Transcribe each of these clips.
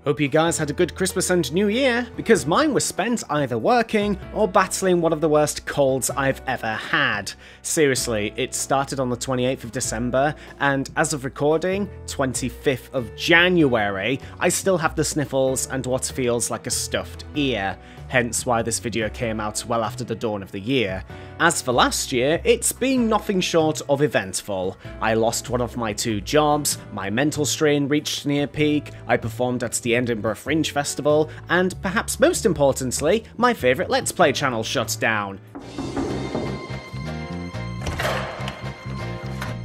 Hope you guys had a good Christmas and New Year, because mine was spent either working or battling one of the worst colds I've ever had. Seriously, it started on the 28th of December, and as of recording, 25th of January, I still have the sniffles and what feels like a stuffed ear. Hence why this video came out well after the dawn of the year. As for last year, it's been nothing short of eventful. I lost one of my 2 jobs, my mental strain reached near peak, I performed at the Edinburgh Fringe Festival, and perhaps most importantly, my favourite Let's Play channel shut down.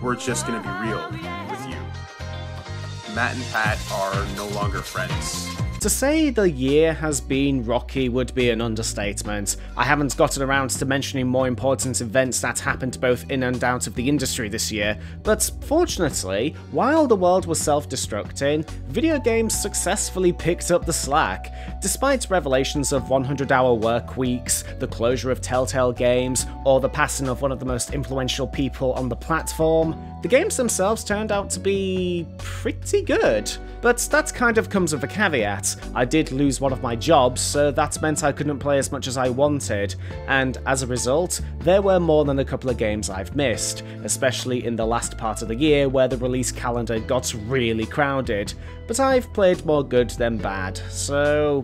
We're just gonna be real with you. Matt and Pat are no longer friends. To say the year has been rocky would be an understatement. I haven't gotten around to mentioning more important events that happened both in and out of the industry this year, but fortunately, while the world was self-destructing, video games successfully picked up the slack. Despite revelations of 100-hour work weeks, the closure of Telltale Games, or the passing of one of the most influential people on the platform, the games themselves turned out to be pretty good. But that kind of comes with a caveat. I did lose one of my jobs, so that meant I couldn't play as much as I wanted, and as a result, there were more than a couple of games I've missed, especially in the last part of the year where the release calendar got really crowded. But I've played more good than bad, so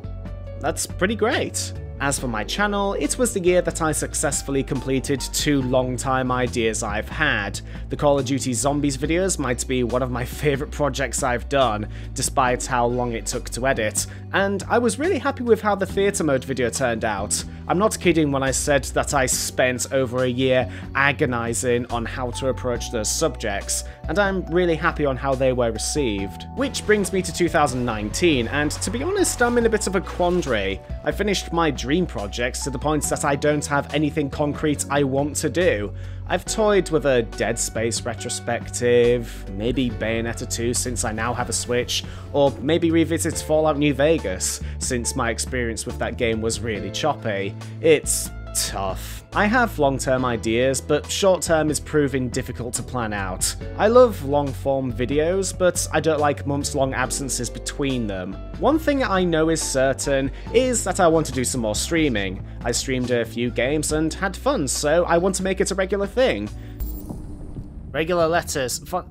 that's pretty great. As for my channel, it was the year that I successfully completed 2 long-time ideas I've had. The Call of Duty Zombies videos might be one of my favourite projects I've done, despite how long it took to edit, and I was really happy with how the theatre mode video turned out. I'm not kidding when I said that I spent over a year agonising on how to approach those subjects, and I'm really happy on how they were received. Which brings me to 2019, and to be honest, I'm in a bit of a quandary. I finished my dream projects to the point that I don't have anything concrete I want to do. I've toyed with a Dead Space retrospective, maybe Bayonetta 2 since I now have a Switch, or maybe revisit Fallout New Vegas since my experience with that game was really choppy. It's tough. I have long-term ideas, but short-term is proving difficult to plan out. I love long-form videos, but I don't like months-long absences between them. One thing I know is certain is that I want to do some more streaming. I streamed a few games and had fun, so I want to make it a regular thing. Regular letters, fun.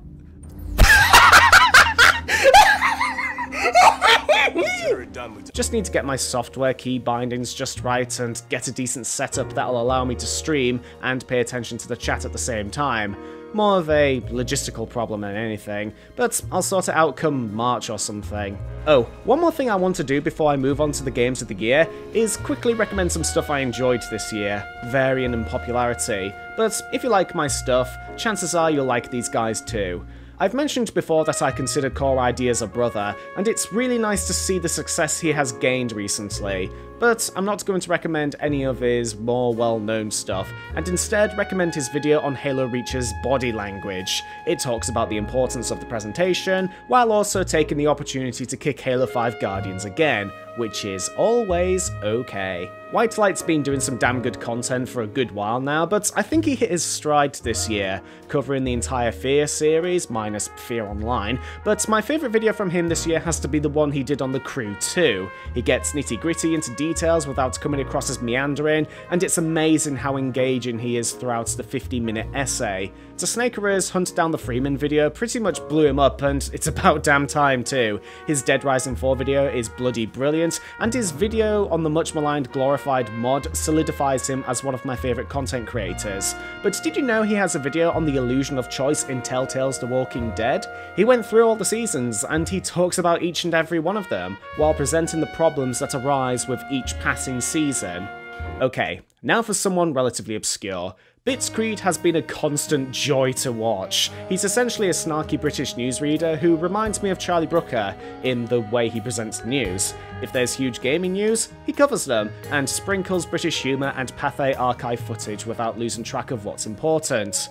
Just need to get my software key bindings just right and get a decent setup that'll allow me to stream and pay attention to the chat at the same time. More of a logistical problem than anything, but I'll sort it out come March or something. Oh, one more thing I want to do before I move on to the games of the year is quickly recommend some stuff I enjoyed this year, varying in popularity, but if you like my stuff, chances are you'll like these guys too. I've mentioned before that I consider Core Ideas a brother, and it's really nice to see the success he has gained recently, but I'm not going to recommend any of his more well-known stuff, and instead recommend his video on Halo Reach's body language. It talks about the importance of the presentation, while also taking the opportunity to kick Halo 5 Guardians again, which is always okay. White Light's been doing some damn good content for a good while now, but I think he hit his stride this year, covering the entire Fear series, minus Fear Online, but my favourite video from him this year has to be the one he did on The Crew 2. He gets nitty-gritty into details without coming across as meandering, and it's amazing how engaging he is throughout the 50-minute essay. The Snaker's Hunt Down the Freeman video pretty much blew him up, and it's about damn time too. His Dead Rising 4 video is bloody brilliant, and his video on the much maligned glorified mod solidifies him as one of my favourite content creators. But did you know he has a video on the illusion of choice in Telltale's The Walking Dead? He went through all the seasons, and he talks about each and every one of them, while presenting the problems that arise with each passing season. Okay, now for someone relatively obscure. Blitzkrieg has been a constant joy to watch. He's essentially a snarky British newsreader who reminds me of Charlie Brooker in the way he presents the news. If there's huge gaming news, he covers them, and sprinkles British humour and Pathé archive footage without losing track of what's important.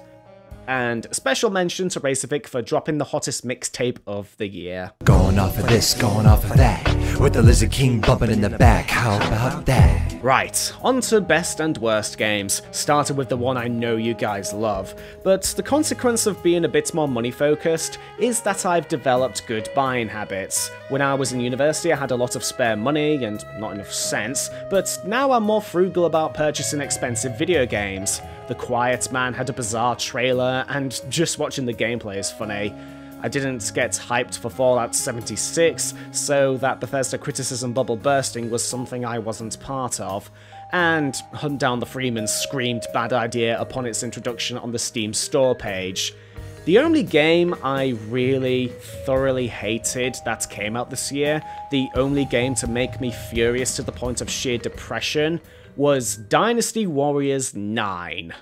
And special mention to Racevic for dropping the hottest mixtape of the year. Going off of this, going off of that. with the Lizard King bumping in the back. How about that? Right, on to best and worst games, starting with the one I know you guys love, but the consequence of being a bit more money focused is that I've developed good buying habits. When I was in university I had a lot of spare money and not enough sense, but now I'm more frugal about purchasing expensive video games. The Quiet Man had a bizarre trailer, and just watching the gameplay is funny. I didn't get hyped for Fallout 76, so that Bethesda criticism bubble bursting was something I wasn't part of. And Hunt Down the Freeman screamed bad idea upon its introduction on the Steam store page. The only game I really thoroughly hated that came out this year, the only game to make me furious to the point of sheer depression, was Dynasty Warriors 9.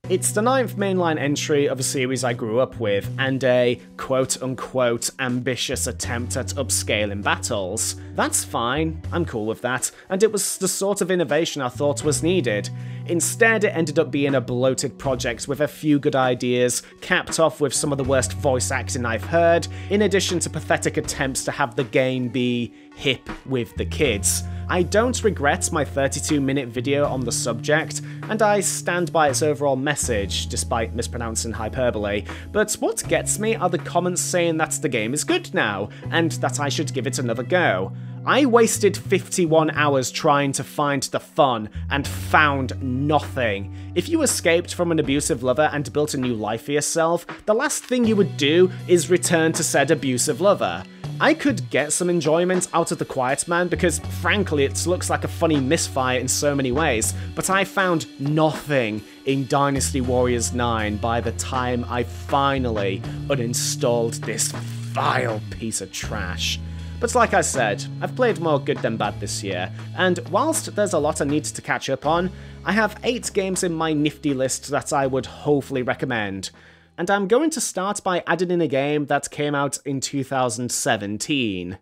It's the 9th mainline entry of a series I grew up with, and a quote-unquote ambitious attempt at upscaling battles. That's fine, I'm cool with that, and it was the sort of innovation I thought was needed. Instead, it ended up being a bloated project with a few good ideas, capped off with some of the worst voice acting I've heard, in addition to pathetic attempts to have the game be hip with the kids. I don't regret my 32-minute video on the subject, and I stand by its overall message, despite mispronouncing hyperbole, but what gets me are the comments saying that the game is good now, and that I should give it another go. I wasted 51 hours trying to find the fun, and found nothing. If you escaped from an abusive lover and built a new life for yourself, the last thing you would do is return to said abusive lover. I could get some enjoyment out of The Quiet Man because, frankly, it looks like a funny misfire in so many ways, but I found nothing in Dynasty Warriors 9 by the time I finally uninstalled this vile piece of trash. But like I said, I've played more good than bad this year, and whilst there's a lot I need to catch up on, I have 8 games in my nifty list that I would hopefully recommend. And I'm going to start by adding in a game that came out in 2017.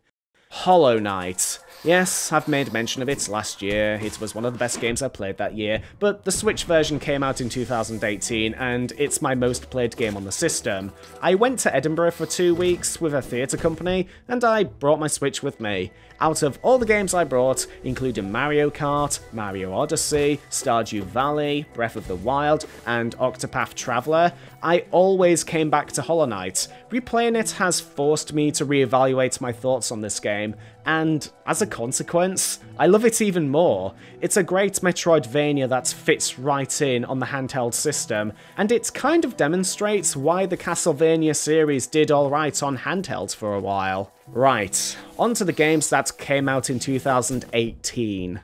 Hollow Knight. Yes, I've made mention of it last year, it was one of the best games I played that year, but the Switch version came out in 2018, and it's my most played game on the system. I went to Edinburgh for 2 weeks with a theatre company, and I brought my Switch with me. Out of all the games I brought, including Mario Kart, Mario Odyssey, Stardew Valley, Breath of the Wild, and Octopath Traveler, I always came back to Hollow Knight. Replaying it has forced me to reevaluate my thoughts on this game, and as a consequence, I love it even more. It's a great Metroidvania that fits right in on the handheld system, and it kind of demonstrates why the Castlevania series did alright on handhelds for a while. Right, on to the games that came out in 2018.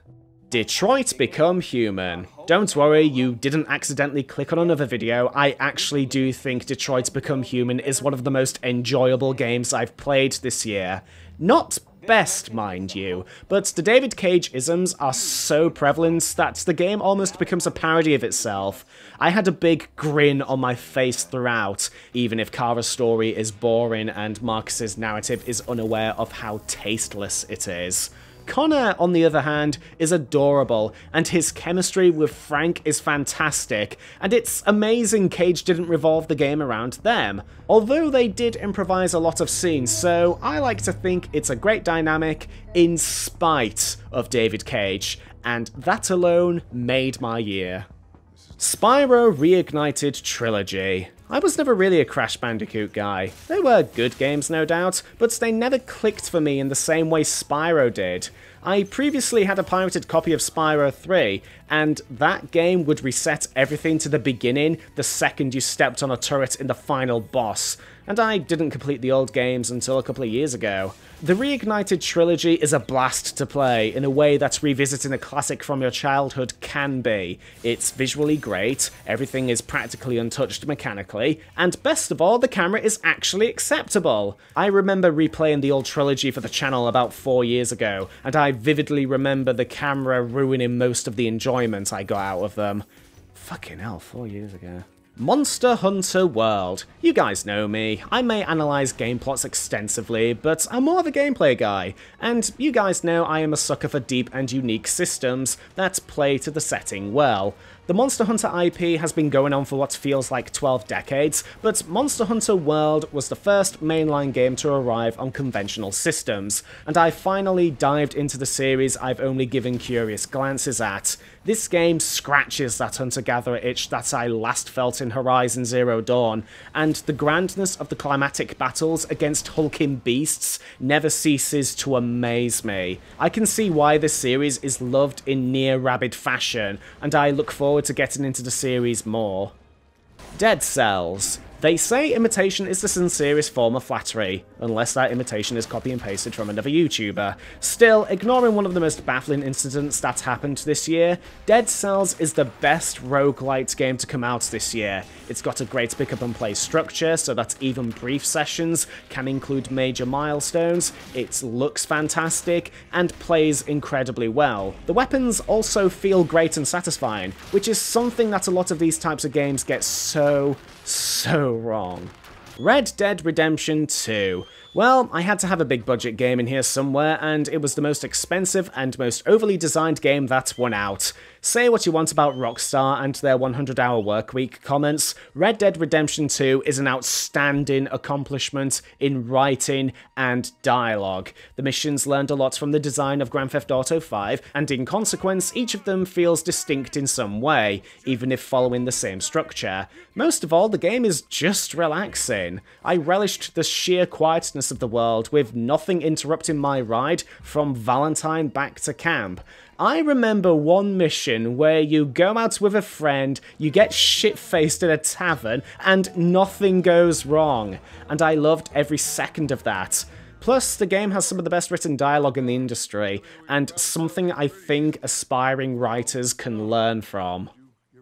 Detroit Become Human. Don't worry, you didn't accidentally click on another video. I actually do think Detroit Become Human is one of the most enjoyable games I've played this year. Not best, mind you, but the David Cage isms are so prevalent that the game almost becomes a parody of itself. I had a big grin on my face throughout, even if Kara's story is boring and Marcus's narrative is unaware of how tasteless it is. Connor, on the other hand, is adorable, and his chemistry with Frank is fantastic, and it's amazing Cage didn't revolve the game around them, although they did improvise a lot of scenes, so I like to think it's a great dynamic in spite of David Cage, and that alone made my year. Spyro Reignited Trilogy. I was never really a Crash Bandicoot guy. They were good games, no doubt, but they never clicked for me in the same way Spyro did. I previously had a pirated copy of Spyro 3, and that game would reset everything to the beginning the second you stepped on a turret in the final boss, and I didn't complete the old games until a couple of years ago. The Reignited Trilogy is a blast to play in a way that revisiting a classic from your childhood can be. It's visually great, everything is practically untouched mechanically, and best of all, the camera is actually acceptable. I remember replaying the old trilogy for the channel about 4 years ago, and I vividly remember the camera ruining most of the enjoyment I got out of them. Fucking hell, 4 years ago. Monster Hunter World. You guys know me, I may analyse game plots extensively, but I'm more of a gameplay guy, and you guys know I am a sucker for deep and unique systems that play to the setting well. The Monster Hunter IP has been going on for what feels like 12 decades, but Monster Hunter World was the first mainline game to arrive on conventional systems, and I finally dived into the series I've only given curious glances at. This game scratches that hunter-gatherer itch that I last felt in Horizon Zero Dawn, and the grandness of the climatic battles against hulking beasts never ceases to amaze me. I can see why this series is loved in near rabid fashion, and I look forward to getting into the series more. Dead Cells. They say imitation is the sincerest form of flattery, unless that imitation is copy and pasted from another YouTuber. Still, ignoring one of the most baffling incidents that happened this year, Dead Cells is the best roguelite game to come out this year. It's got a great pick up and play structure, so that even brief sessions can include major milestones, it looks fantastic, and plays incredibly well. The weapons also feel great and satisfying, which is something that a lot of these types of games get so wrong. Red Dead Redemption 2. Well, I had to have a big budget game in here somewhere, and it was the most expensive and most overly designed game that won out. Say what you want about Rockstar and their 100-hour workweek comments, Red Dead Redemption 2 is an outstanding accomplishment in writing and dialogue. The missions learned a lot from the design of Grand Theft Auto 5, and in consequence, each of them feels distinct in some way, even if following the same structure. Most of all, the game is just relaxing. I relished the sheer quietness of the world, with nothing interrupting my ride from Valentine back to camp. I remember one mission where you go out with a friend, you get shit-faced in a tavern, and nothing goes wrong, and I loved every second of that. Plus, the game has some of the best written dialogue in the industry, and something I think aspiring writers can learn from.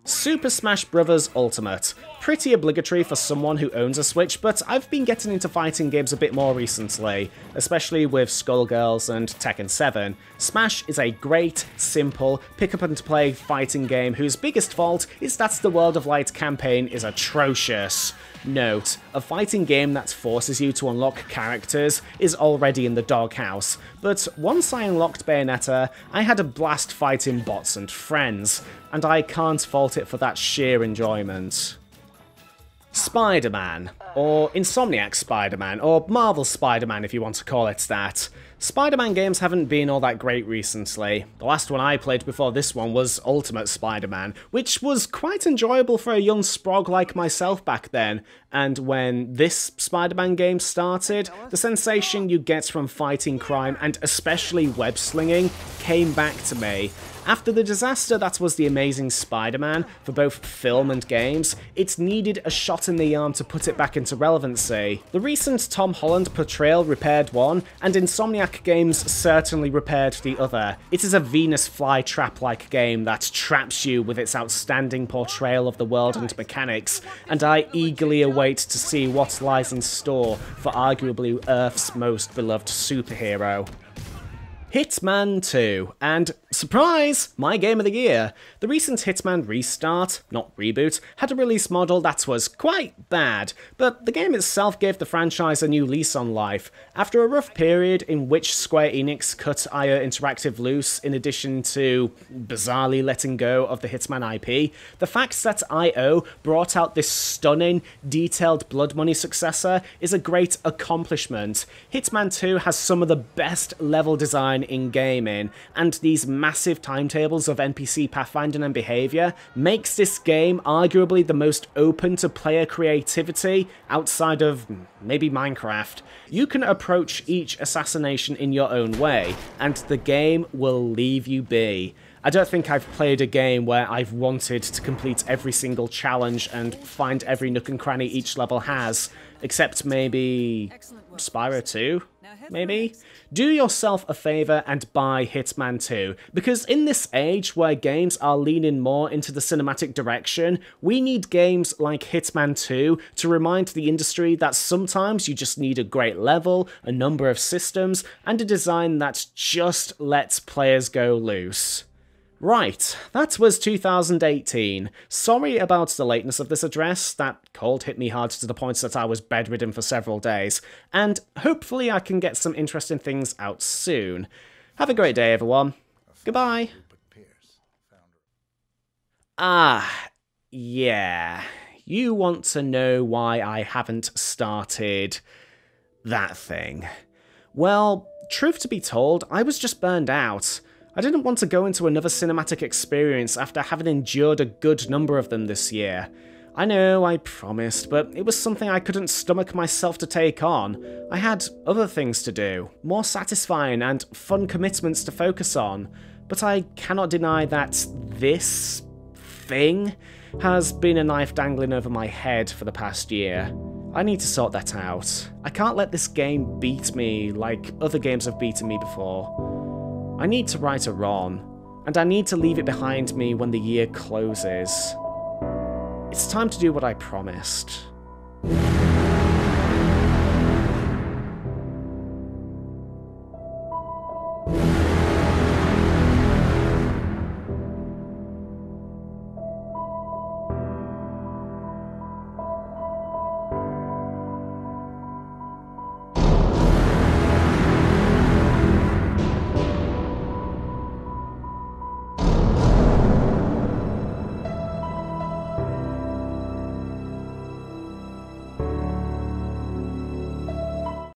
Super Smash Bros. Ultimate. Pretty obligatory for someone who owns a Switch, but I've been getting into fighting games a bit more recently, especially with Skullgirls and Tekken 7. Smash is a great, simple, pick-up-and-play fighting game whose biggest fault is that the World of Light campaign is atrocious. Note, a fighting game that forces you to unlock characters is already in the doghouse, but once I unlocked Bayonetta, I had a blast fighting bots and friends, and I can't fault it for that sheer enjoyment. Spider-Man, or Insomniac Spider-Man, or Marvel Spider-Man if you want to call it that. Spider-Man games haven't been all that great recently. The last one I played before this one was Ultimate Spider-Man, which was quite enjoyable for a young sprog like myself back then, and when this Spider-Man game started, the sensation you get from fighting crime, and especially web-slinging, came back to me. After the disaster that was The Amazing Spider-Man, for both film and games, it needed a shot in the arm to put it back into relevancy. The recent Tom Holland portrayal repaired one, and Insomniac games certainly repaired the other. It is a Venus flytrap-like game that traps you with its outstanding portrayal of the world and mechanics, and I eagerly await to see what lies in store for arguably Earth's most beloved superhero. Hitman 2, and surprise, my game of the year. The recent Hitman restart, not reboot, had a release model that was quite bad, but the game itself gave the franchise a new lease on life. After a rough period in which Square Enix cut IO Interactive loose in addition to bizarrely letting go of the Hitman IP, the fact that IO brought out this stunning, detailed Blood Money successor is a great accomplishment. Hitman 2 has some of the best level design in gaming, and these massive timetables of NPC pathfinding and behaviour makes this game arguably the most open to player creativity outside of maybe Minecraft. You can approach each assassination in your own way, and the game will leave you be. I don't think I've played a game where I've wanted to complete every single challenge and find every nook and cranny each level has, except maybe Spyro 2? Maybe? Do yourself a favour and buy Hitman 2, because in this age where games are leaning more into the cinematic direction, we need games like Hitman 2 to remind the industry that sometimes you just need a great level, a number of systems, and a design that just lets players go loose. Right, that was 2018. Sorry about the lateness of this address, that cold hit me hard to the point that I was bedridden for several days, and hopefully I can get some interesting things out soon. Have a great day everyone. Goodbye. Yeah. You want to know why I haven't started that thing. Well, truth to be told, I was just burned out. I didn't want to go into another cinematic experience after having endured a good number of them this year. I know, I promised, but it was something I couldn't stomach myself to take on. I had other things to do, more satisfying and fun commitments to focus on, but I cannot deny that this thing has been a knife dangling over my head for the past year. I need to sort that out. I can't let this game beat me like other games have beaten me before. I need to right a wrong, and I need to leave it behind me when the year closes. It's time to do what I promised.